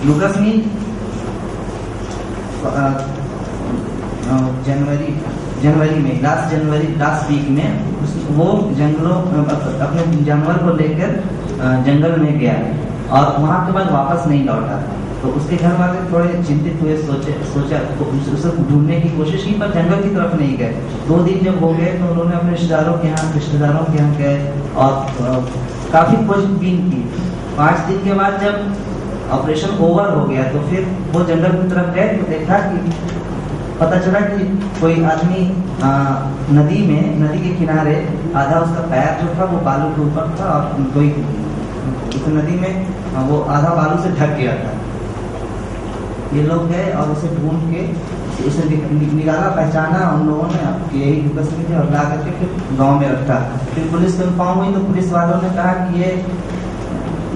Lucas में जनवरी में last week में वो जंगलों अपने जानवर को लेकर जंगल में गया और वहां के बाद वापस नहीं लौटा। तो उसके घर वाले थोड़े चिंतित हुए, सोचा तो उसे ढूंढने की कोशिश की पर जंगल की तरफ नहीं गए। 2 दिन जब हो गए तो उन्होंने अपने रिश्तेदारों के यहाँ गए और काफी खोजबीन की। 5 दिन के बाद जब ऑपरेशन ओवर हो गया तो फिर वो जंगल की तरफ गए तो देखा कि पता चला कि कोई आदमी नदी के किनारे आधा उसका पैर जो था वो बालू के ऊपर था और कोई उस नदी में वो आधा बालू से ढक गया था। ये लोग गए और उसे ढूंढ के उसे निकाला, पहचाना उन लोगों ने कि यही लुकस में थे और ला करके फिर गाँव में रखा। फिर पुलिस कंफर्म हुई तो पुलिस वालों ने कहा कि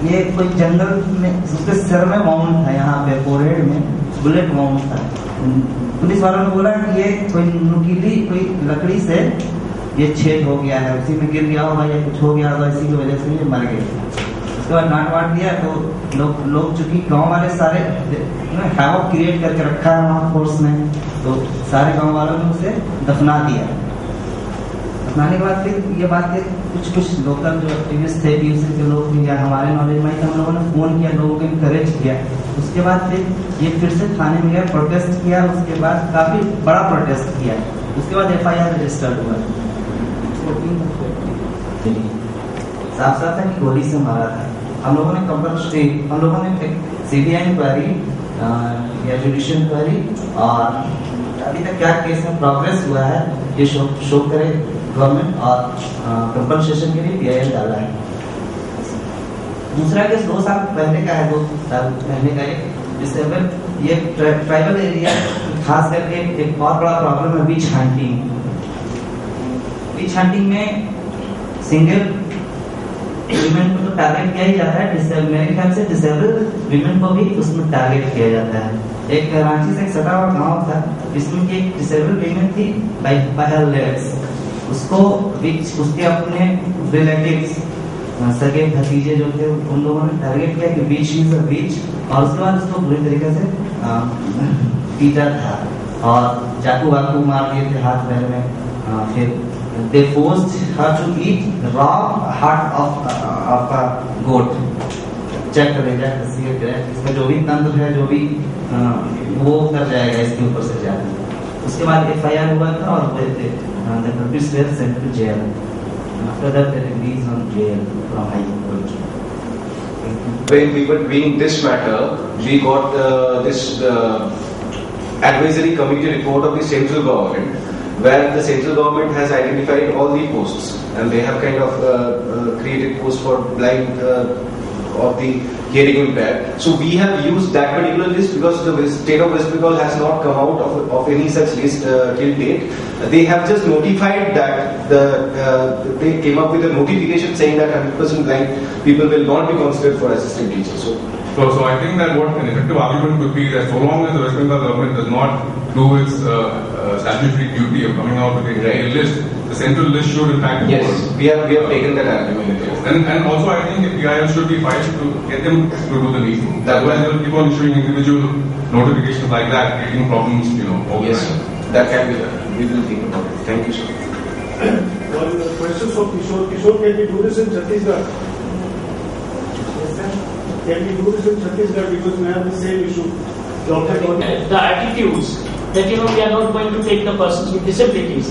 ये कोई जंगल में उसके सिर में वाउंड था, यहाँ पे फोरहेड में बुलेट वाउंड था। पुलिस वालों ने बोला कि ये कोई नुकीली कोई लकड़ी से ये छेद हो गया है, उसी में गिर गया होगा या कुछ हो गया होगा, इसी की वजह से ये मर गया। उसके बाद डांट वाट दिया तो लोग चूंकि गांव वाले सारे हैवॉक क्रिएट करके रखा है वहाँ फोर्स में, तो सारे गांव वालों ने उसे दफना दिया। दफनाने के बाद फिर ये बात है कुछ लोकल जो एक्टिविस्ट थे पीयूसी के लोग या हमारे नॉलेज में हम लोगों ने फोन किया, लोगों को इनकरेज किया। उसके बाद फिर ये फिर से थाने में गया, प्रोटेस्ट किया। उसके बाद काफी बड़ा प्रोटेस्ट किया। उसके बाद FIR रजिस्टर्ड हुआ। साफ साफ है कि गोली से मारा था। हम लोगों ने CBI इंक्वायरी या जुडिशियल इंक्वायरी और अभी तक क्या केस में प्रोग्रेस हुआ है ये शो करे गवर्नमेंट और कंपनसेशन के लिए PIL डाला है। दूसरा केस 2 साल पहले का है, 2 साल पहले का डिसेबल ये ट्राइबल एरिया खास करके एक बहुत बड़ा प्रॉब्लम है विच हंटिंग में सिंगल विमेन को तो टारगेट किया ही जाता है, मेरे ख्याल से डिसेबल विमेन को भी उसमें टारगेट किया जाता है। एक रांची से एक सटा हुआ गाँव था जिसमें की एक डिसेबल विमेन थी बाय हर लेग्स, उसको उसके अपने रिलेटिव्स सगे भतीजे जो थे उन लोगों ने टारगेट किया कि बीच इज अ बीच, और उसके बाद उसको बुरी तरीके से पीटा था और चाकू वाकू मार दिए थे हाथ पैर में। फिर they forced her to eat raw heart of a goat। Check करेगा इसका जो भी तंत्र है जो भी वो कर जाएगा इसके ऊपर से जाकर। उसके बाद FIR हुआ था और the culprits were sent to jail। After that they released on jail from High Court। When we were doing this matter, we got this advisory committee report of the central government, where the central government has identified all the posts and they have kind of created posts for blind or the hearing impaired. So we have used that particular list because the state of West Bengal has not come out of any such list till date. They have just notified that they came up with a notification saying that 100% blind people will not be considered for assistant teachers. So I think that what an effective argument could be that so long as the West Bengal government does not do its statutory duty of coming out with a right list, the central list should in fact. Yes, we have taken that argument. And also I think the PIL should be filed to get them to do the meeting. Otherwise they'll keep on issuing individual notifications like that, creating problems, over yes, time. That can be done. We will think about it. Thank you, sir. Well, the questions of Kishore, can we do this in Chhattisgarh? Can we do this in Chhattisgarh because we have the same issue? The attitudes that we are not going to take the persons with disabilities.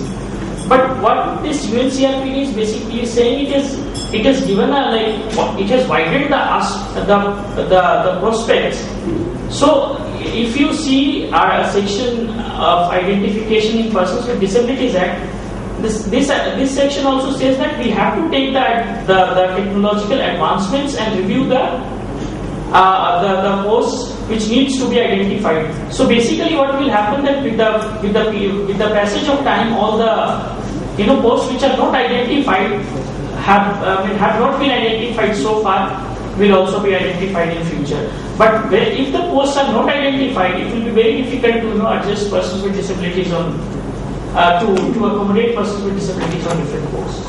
But what this UNCRPD is basically saying, it has given it has widened the prospects. So if you see our section of identification in persons with disabilities act, this section also says that we have to take the technological advancements and review the posts which needs to be identified. So basically, what will happen that with the passage of time, all the posts which are not identified have not been identified so far will also be identified in future. But if the posts are not identified, it will be very difficult to adjust persons with disabilities on to accommodate persons with disabilities on different posts.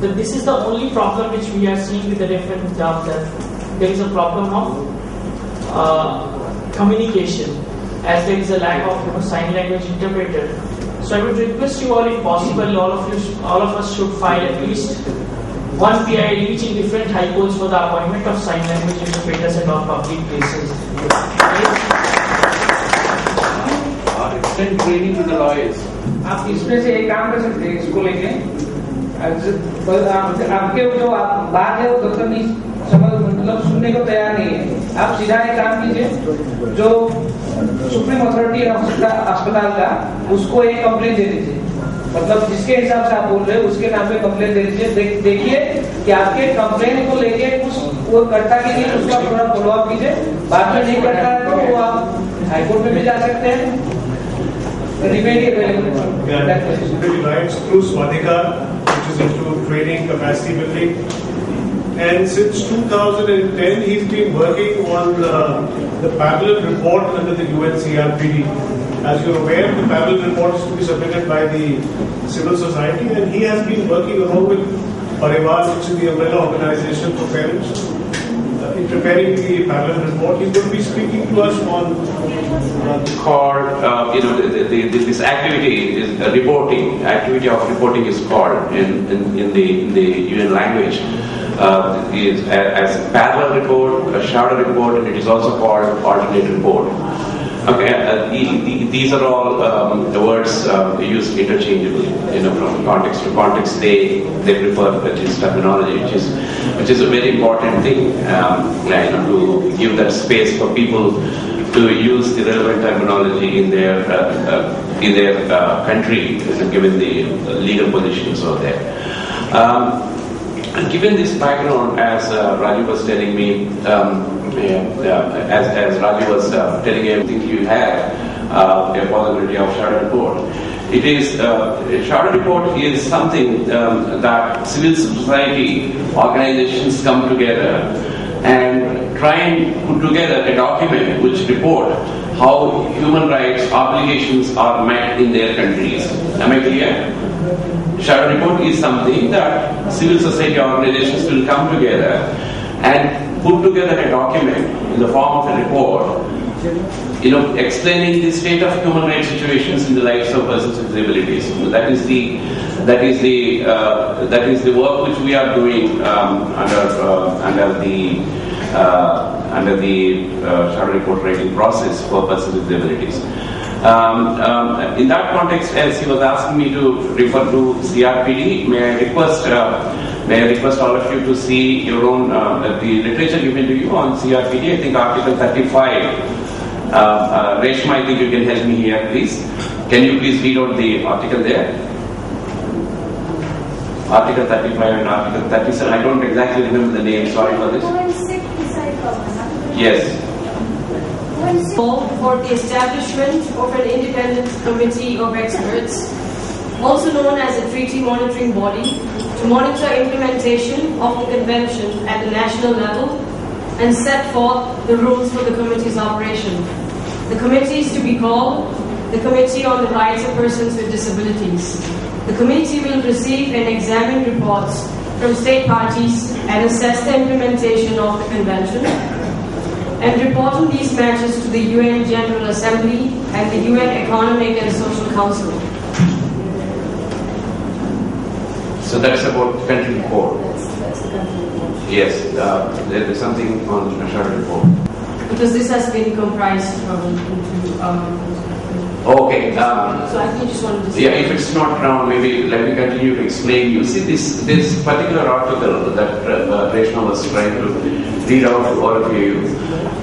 This is the only problem which we are seeing with the different jobs, that there is a problem of communication, as there is a lack of sign language interpreter. So I would request you all, if possible, all of us should file at least one PID each in different high courts for the appointment of sign language interpreters at all public places. Or extend training to the lawyers. आप इसमें से एक काम कर सकते हैं इसको लेके आपके जो बात है वो डॉक्टर नहीं समझ मतलब सुनने को तैयार नहीं है आप सीधा एक काम कीजिए जो सुप्रीम अथॉरिटी अस्पताल का उसको एक कंप्लेंट दे दीजिए मतलब जिसके हिसाब से आप बोल रहे हो उसके नाम पे कंप्लेंट दे दीजिए देखिए कि आपके कंप्लेंट को लेके कुछ वो करता कि नहीं उसका थोड़ा फॉलो अप कीजिए बाद में नहीं करता है तो वो आप हाईकोर्ट में भी जा सकते हैं through Swadhika, which is into training, capacity building. And since 2010, he's been working on the parallel report under the UNCRPD. As you're aware, the parallel report is to be submitted by the civil society, and he has been working along with Parivar, which is the umbrella organization for parents, in preparing the parallel report. He's going to be speaking to us on called, this activity is reporting. Activity of reporting is called in the UN language is as parallel report, a shadow report, and it is also called alternate report. Okay, these are all the words used interchangeably. From context to context, they prefer this terminology, which is a very important thing. To give that space for people to use the relevant terminology in their country, given the legal positions over there. Given this background, as Rajiv was telling me, as Rajiv was telling me, I think you have a possibility of shadow report. It is shadow report is something that civil society organizations come together and try and put together a document which report how human rights obligations are met in their countries. Am I clear? Shadow report is something that civil society organizations will come together and put together a document in the form of a report, explaining the state of human rights situations in the lives of persons with disabilities. That is the work which we are doing under the shadow report writing process for persons with disabilities. In that context, as he was asking me to refer to CRPD, may I request all of you to see your own the literature given to you on CRPD. I think Article 35. Reshma, I think you can help me here, please. Can you please read out the article there? Article 35 and Article 37. I don't exactly remember the name. Sorry for this. Yes. For the establishment of an independent committee of experts, also known as a treaty monitoring body, to monitor implementation of the convention at the national level and set forth the rules for the committee's operation. The committee is to be called the Committee on the Rights of Persons with Disabilities. The committee will receive and examine reports from state parties and assess the implementation of the convention, and report on these matters to the UN General Assembly and the UN Economic and Social Council. So that's about country report. That's the country report. Yes, there is something on the shadow report. Because this has been comprised Okay. so I think you just wanted to say. Yeah, if it's not round, maybe let me continue to explain. You see, this particular article that Reshma was trying to read out to all of you,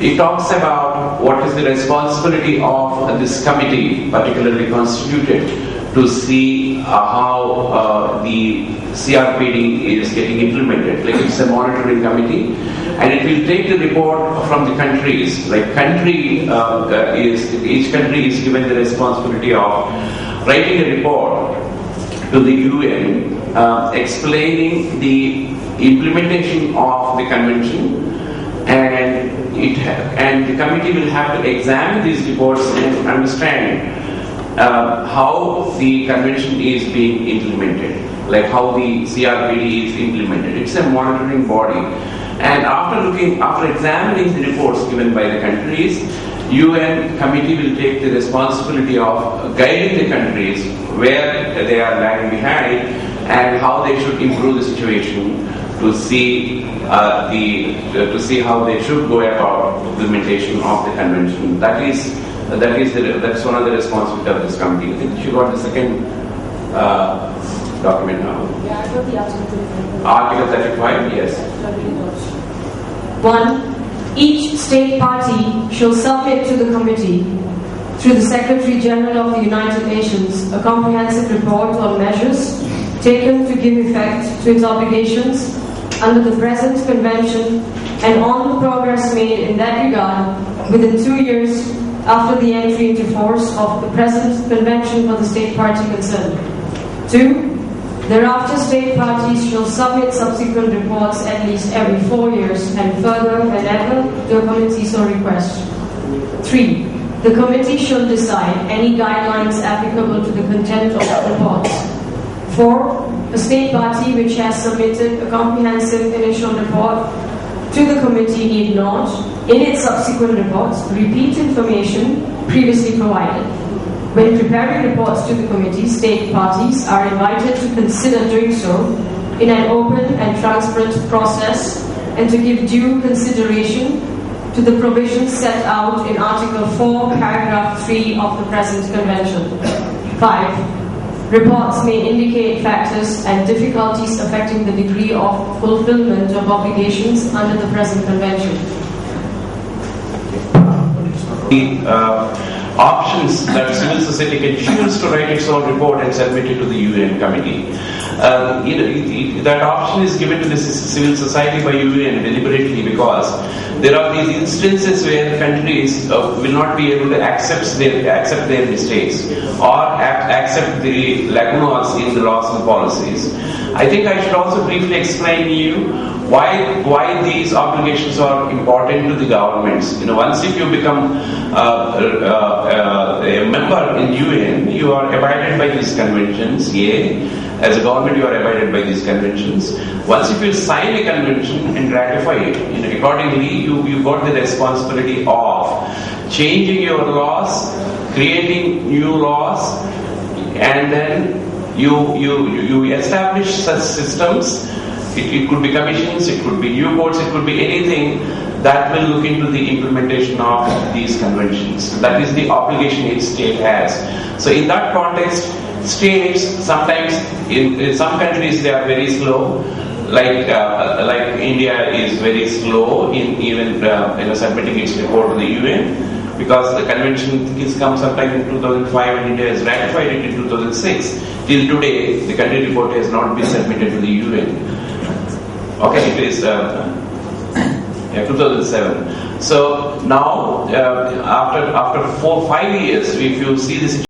it talks about what is the responsibility of this committee, particularly constituted, to see how the CRPD is getting implemented. Like it's a monitoring committee, and it will take the report from the countries. Like each country is given the responsibility of writing a report to the UN explaining the implementation of the convention, and the committee will have to examine these reports and understand how the convention is being implemented, like how the CRPD is implemented. It's a monitoring body, And after examining the reports given by the countries, UN committee will take the responsibility of guiding the countries where they are lagging behind and how they should improve the situation to see how they should go about implementation of the convention. That's one of the responsibilities of this committee. I think you got the second document now. Yeah, I got the article. Article 35, yes. 1. Each state party shall submit to the committee, through the Secretary General of the United Nations, a comprehensive report on measures taken to give effect to its obligations under the present convention and on the progress made in that regard within 2 years after the entry into force of the present convention for the state party concerned. 2. Thereafter, state parties shall submit subsequent reports at least every 4 years and further whenever the committee so requests. 3. The committee shall decide any guidelines applicable to the content of the reports. 4. A state party which has submitted a comprehensive initial report to the committee need not, in its subsequent reports, repeat information previously provided. When preparing reports to the committee, state parties are invited to consider doing so in an open and transparent process and to give due consideration to the provisions set out in Article 4, Paragraph 3 of the present convention. 5. Reports may indicate factors and difficulties affecting the degree of fulfillment of obligations under the present convention. Options that civil society can choose to write its own report and submit it to the UN committee. That option is given to the civil society by UN deliberately because there are these instances where countries will not be able to accept their mistakes or accept the lacunas in the laws and policies. I think I should also briefly explain to you why these obligations are important to the governments. Once if you become a member in UN, you are abided by these conventions. As a government, you are abided by these conventions. Once if you sign a convention and ratify it, accordingly you got the responsibility of changing your laws, creating new laws, and then you establish such systems. It could be commissions, it could be new courts, it could be anything that will look into the implementation of these conventions. That is the obligation each state has. So in that context, states sometimes, in some countries they are very slow, like India is very slow in even submitting its report to the UN, because the convention has come sometime in 2005 and India has ratified it in 2006. Till today, the country report has not been submitted to the UN. Okay, it is 2007. So now, after 4-5 years, if you see this